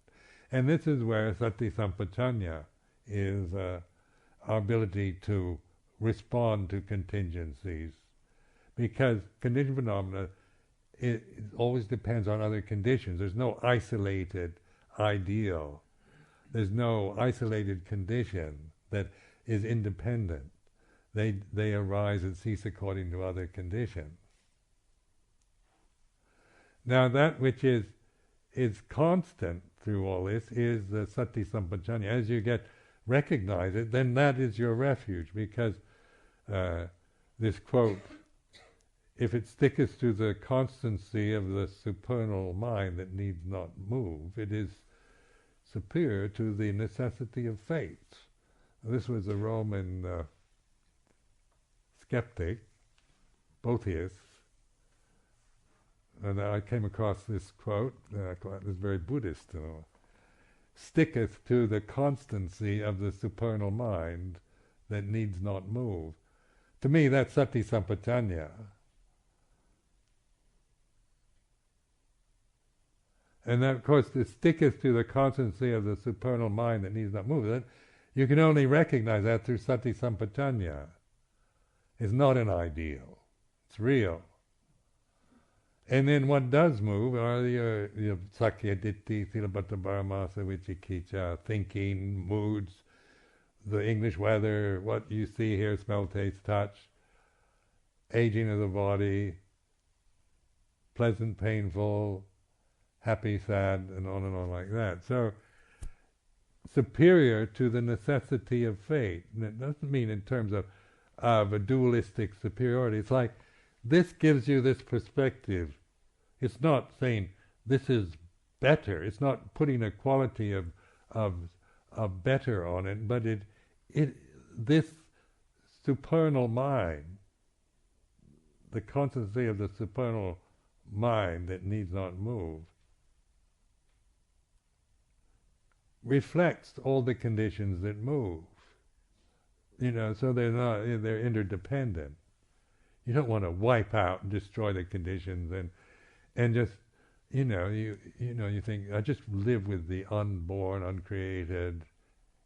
And this is where sati sampajanya is our ability to respond to contingencies. Because conditioned phenomena, it always depends on other conditions. There's no isolated ideal. There's no isolated condition that is independent. They arise and cease according to other conditions. Now that which is constant through all this is the sati sampajanya. As you recognize it, then that is your refuge, because this quote, if it sticketh to the constancy of the supernal mind that needs not move, it is superior to the necessity of faith This was a Roman skeptic, Boethius, and I came across this quote, I thought it was very Buddhist, sticketh to the constancy of the supernal mind that needs not move. To me, that's sati sampajanya. And that, of course, it sticketh to the constancy of the supernal mind that needs not move. That you can only recognize that through sati sampajanya. It's not an ideal. It's real. And then what does move are your sakya ditti, silabbata paramasa, vicikicca, thinking, moods, the English weather, what you see, hear, smell, taste, touch, aging of the body, pleasant, painful, happy, sad, and on like that. So, superior to the necessity of fate. And it doesn't mean in terms of a dualistic superiority. It's like, this gives you this perspective. It's not saying this is better. It's not putting a quality of better on it, but this supernal mind, the constancy of the supernal mind that needs not move, reflects all the conditions that move. So they're interdependent. You don't want to wipe out and destroy the conditions and just, you think, I just live with the unborn, uncreated,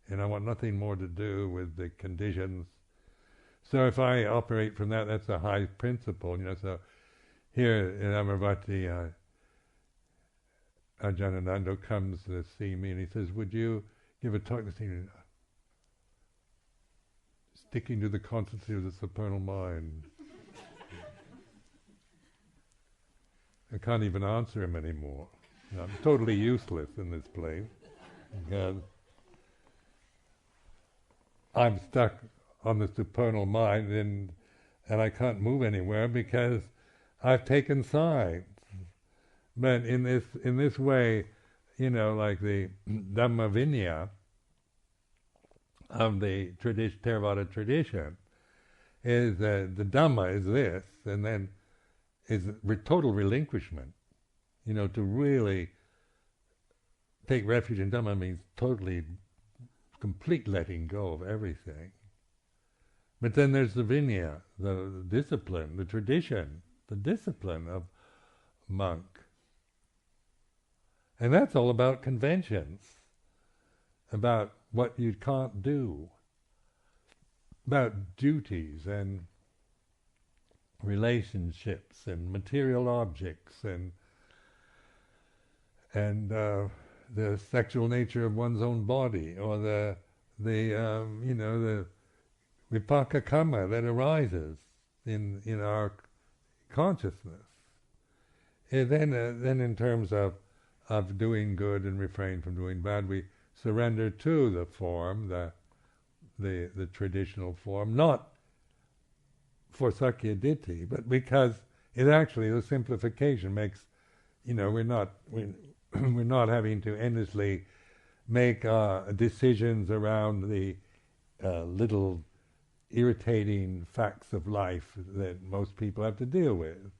and I want nothing more to do with the conditions. So if I operate from that, that's a high principle, So here in Amaravati, Ajahn Sumedho comes to see me and he says, would you give a talk this evening? Sticking to the constancy of the supernal mind. I can't even answer him anymore. I'm totally useless in this place because I'm stuck on the supernal mind and I can't move anywhere because I've taken sides. But in this way, like the Dhamma Vinaya of the Theravada tradition, is the Dhamma is this, and then is total relinquishment. To really take refuge in Dhamma means totally, complete letting go of everything. But then there's the Vinaya, the discipline, the tradition, the discipline of monk. And that's all about conventions, about what you can't do, about duties and relationships and material objects and the sexual nature of one's own body, or the vipaka karma that arises in our consciousness. And then in terms of doing good and refrain from doing bad, we surrender to the form, the traditional form, not for sakya ditti, but because it actually, the simplification makes, we're not having to endlessly make decisions around the little irritating facts of life that most people have to deal with.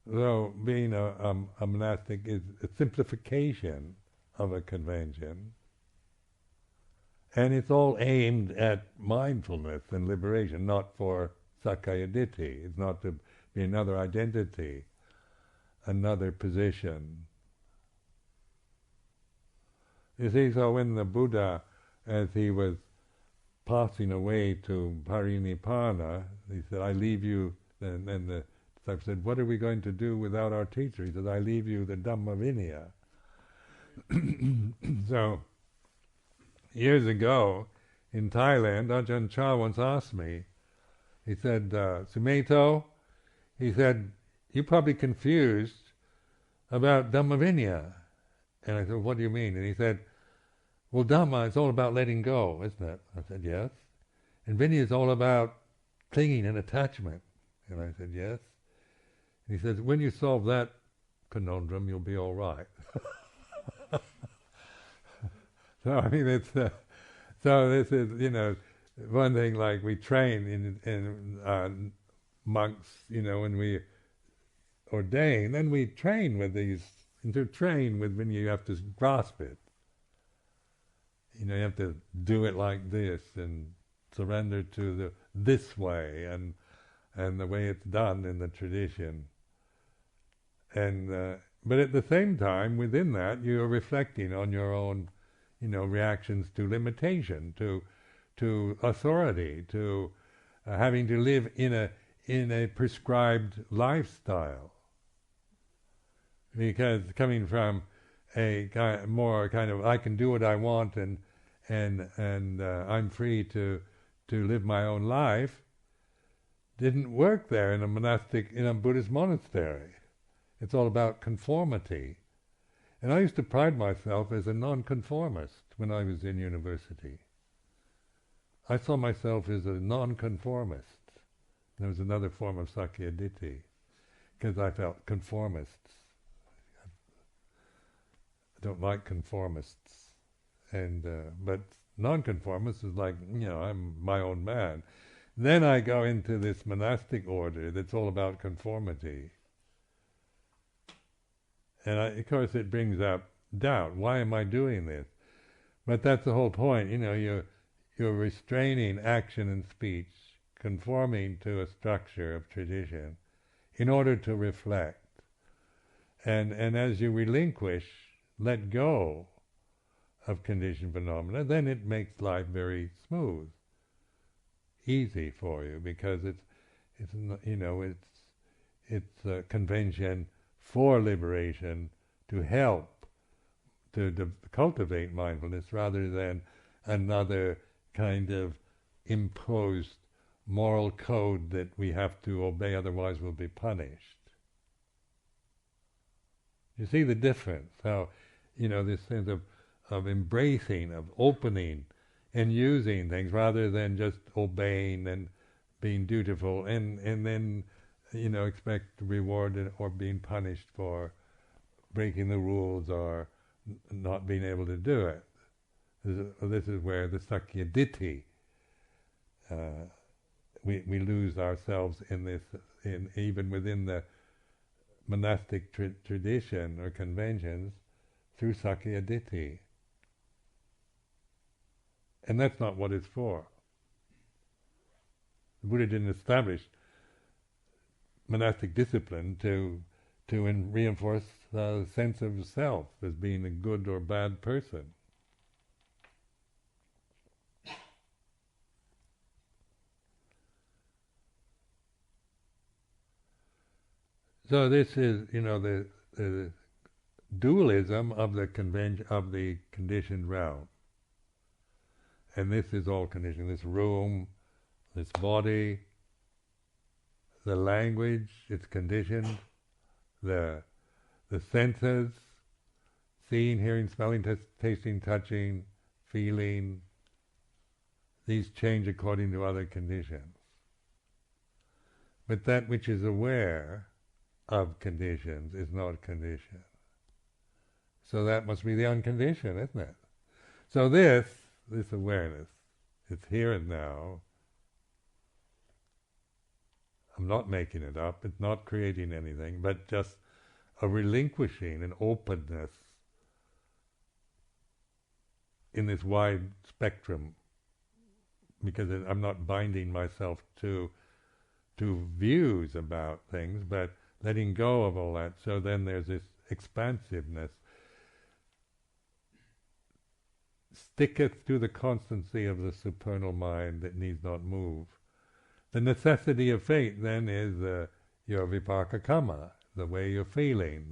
Though being a monastic is a simplification of a convention, and it's all aimed at mindfulness and liberation, not for sakaya ditti. It's not to be another identity, another position. You see, so when the Buddha, as he was passing away to parinibbana, he said, I leave you, and the disciple said, what are we going to do without our teacher? He said, I leave you the Dhamma Vinaya. So, years ago, in Thailand, Ajahn Chah once asked me, he said, Sumedho, he said, you're probably confused about Dhamma Vinaya. And I said, what do you mean? And he said, well, Dhamma is all about letting go, isn't it? I said, yes. And Vinaya is all about clinging and attachment. And I said, yes. And he said, when you solve that conundrum, you'll be all right. So I mean, so this is, one thing, like we train in monks, when we ordain, then we train with these, and to train with when you have to grasp it. You have to do it like this and surrender to this way and the way it's done in the tradition. And but at the same time, within that, you're reflecting on your own, reactions to limitation, to authority, to having to live in a prescribed lifestyle. Because coming from a more kind of I can do what I want and I'm free to live my own life, didn't work there in a Buddhist monastery. It's all about conformity. And I used to pride myself as a nonconformist when I was in university. I saw myself as a nonconformist. There was another form of Sakyaditi, because I felt conformists. I don't like conformists. But nonconformist is like, I'm my own man. Then I go into this monastic order that's all about conformity. And of course it brings up doubt. Why am I doing this? But that's the whole point. You're restraining action and speech, conforming to a structure of tradition, in order to reflect. And as you relinquish, let go of conditioned phenomena, then it makes life very smooth, easy for you, because it's a convention for liberation, to help to cultivate mindfulness, rather than another kind of imposed moral code that we have to obey, otherwise we'll be punished. You see the difference, how, this sense of embracing, of opening and using things, rather than just obeying and being dutiful and then expect reward or being punished for breaking the rules or not being able to do it. This is where the Sakyaditi, we lose ourselves in this, even within the monastic tradition or conventions, through Sakyaditi. And that's not what it's for. The Buddha didn't establish monastic discipline to reinforce the sense of self as being a good or bad person. So this is, the dualism of the conditioned realm. And this is all conditioned. This room, this body, the language, it's conditioned. The senses, seeing, hearing, smelling, tasting, touching, feeling, these change according to other conditions. But that which is aware of conditions is not conditioned. So that must be the unconditioned, isn't it? So this awareness, it's here and now. I'm not making it up, it's not creating anything, but just a relinquishing, an openness in this wide spectrum, because I'm not binding myself to views about things, but letting go of all that. So then there's this expansiveness. Sticketh to the constancy of the supernal mind that needs not move. The necessity of fate then is your vipaka kamma, the way you're feeling,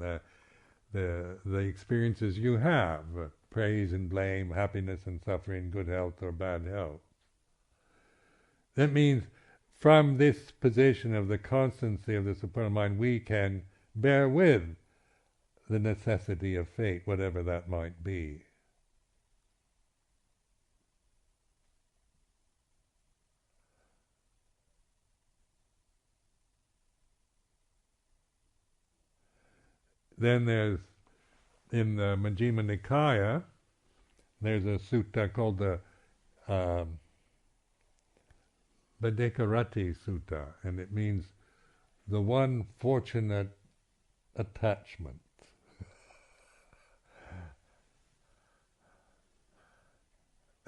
the experiences you have, praise and blame, happiness and suffering, good health or bad health. That means from this position of the constancy of the supernal mind, we can bear with the necessity of fate, whatever that might be. Then there's, in the Majjhima Nikaya, There's a sutta called the Bhaddekarati Sutta, and it means the one fortunate attachment.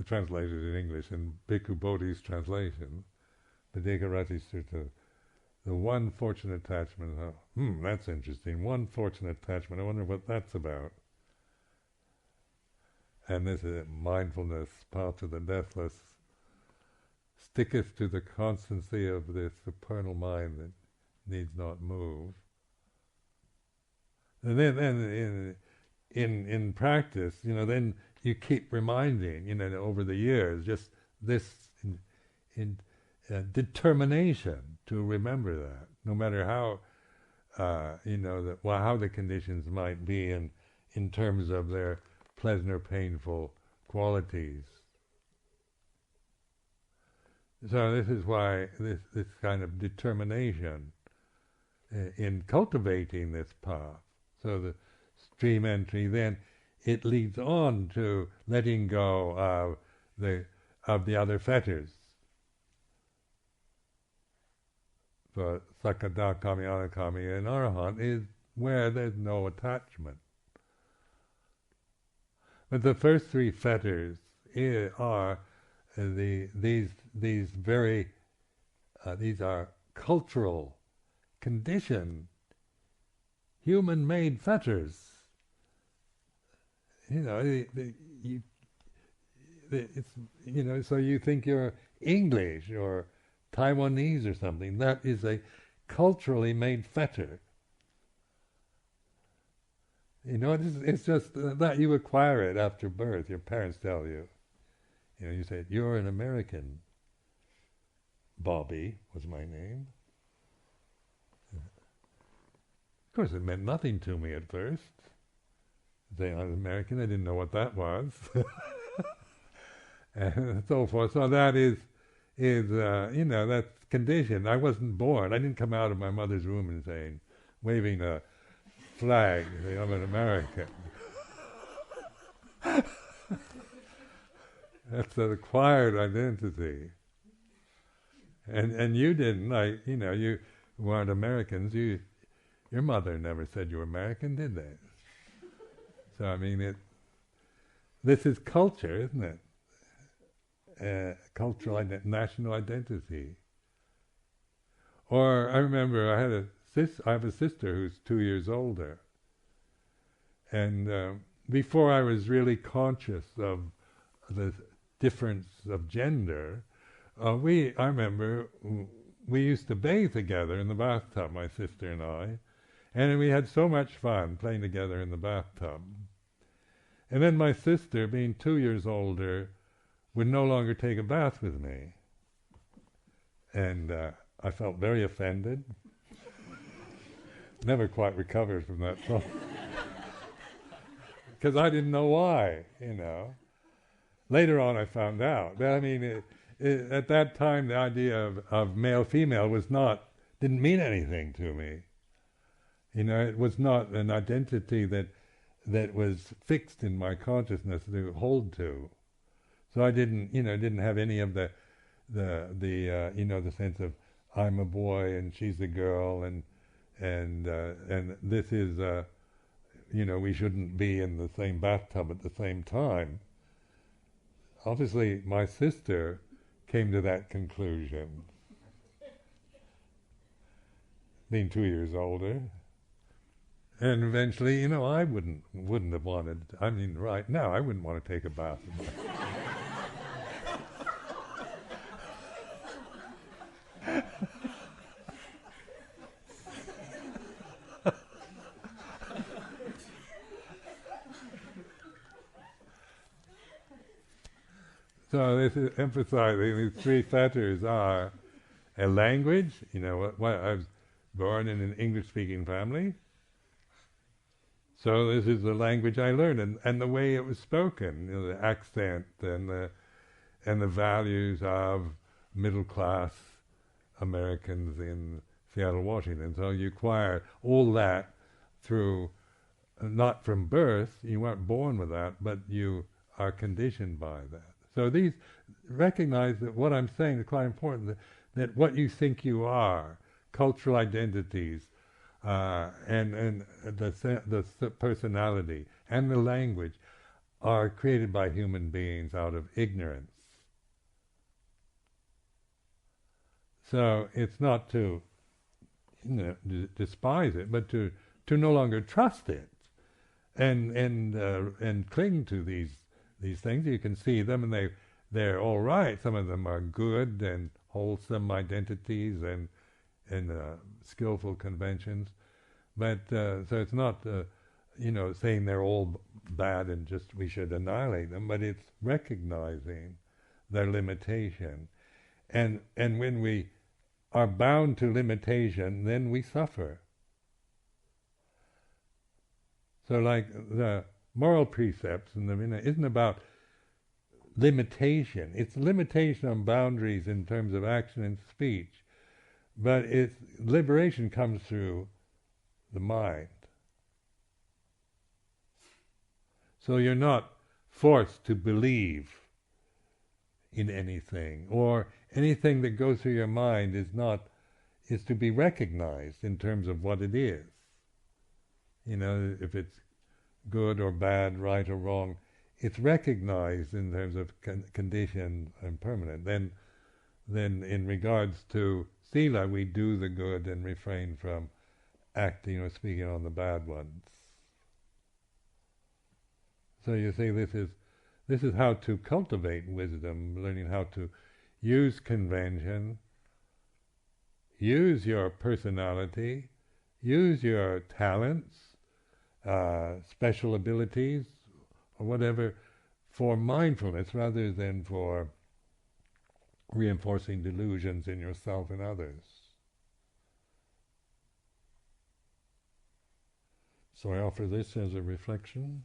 Translated in English in Bhikkhu Bodhi's translation, Bhaddekarati Sutta, the one fortunate attachment. That's interesting. One fortunate attachment. I wonder what that's about. And this is mindfulness, path to the deathless, sticketh to the constancy of the supernal mind that needs not move. And then in practice, then you keep reminding, over the years, just this determination to remember that, no matter how, how the conditions might be in terms of their pleasant or painful qualities. So this is why this kind of determination in cultivating this path. So the stream entry, then it leads on to letting go of the other fetters. So Sakada, Kami, Anakami, and Arahant is where there's no attachment. But the first three fetters are these are cultural, conditioned, human-made fetters. So you think you're English or Taiwanese or something. That is a culturally made fetter. It's just that you acquire it after birth. Your parents tell you. You say, you're an American. Bobby was my name. Of course, it meant nothing to me at first. Saying I was American, I didn't know what that was. And so forth. So that is that's conditioned. I wasn't born. I didn't come out of my mother's womb and saying, waving a flag, saying, I'm an American. That's an acquired identity. And you didn't, you weren't Americans. Your mother never said you were American, did they? So this is culture, isn't it? Cultural national identity. Or I remember I have a sister who's 2 years older, and before I was really conscious of the difference of gender, I remember we used to bathe together in the bathtub, my sister and I, and we had so much fun playing together in the bathtub. And then my sister, being 2 years older, would no longer take a bath with me. And I felt very offended. Never quite recovered from that thought. Because I didn't know why, Later on I found out. But at that time the idea of male-female didn't mean anything to me. It was not an identity that was fixed in my consciousness to hold to. So I didn't have any of the sense of I'm a boy and she's a girl and this is we shouldn't be in the same bathtub at the same time. Obviously, my sister came to that conclusion, being 2 years older, and eventually, I wouldn't have wanted. Right now, I wouldn't want to take a bath. So this is emphasizing these three fetters are a language. I was born in an English-speaking family, so this is the language I learned, and the way it was spoken, the accent and the values of middle-class Americans in Seattle, Washington. So you acquire all that through, not from birth. You weren't born with that, but you are conditioned by that. So these, recognize that what I'm saying is quite important, that what you think you are, cultural identities, and the personality and the language are created by human beings out of ignorance. So it's not to despise it, but to no longer trust it, and cling to these things. You can see them, and they're all right. Some of them are good and wholesome identities and skillful conventions, but so it's not saying they're all bad and just we should annihilate them, but it's recognizing their limitation, and when we are bound to limitation, then we suffer. So like the moral precepts in the Vinaya isn't about limitation. It's limitation on boundaries in terms of action and speech, but its liberation comes through the mind. So you're not forced to believe in anything, or anything that goes through your mind is to be recognized in terms of what it is. If it's good or bad, right or wrong, it's recognized in terms of conditioned and permanent. Then in regards to sila, we do the good and refrain from acting or speaking on the bad ones. So you see, this is how to cultivate wisdom, learning how to use convention, use your personality, use your talents, special abilities, or whatever, for mindfulness rather than for reinforcing delusions in yourself and others. So I offer this as a reflection.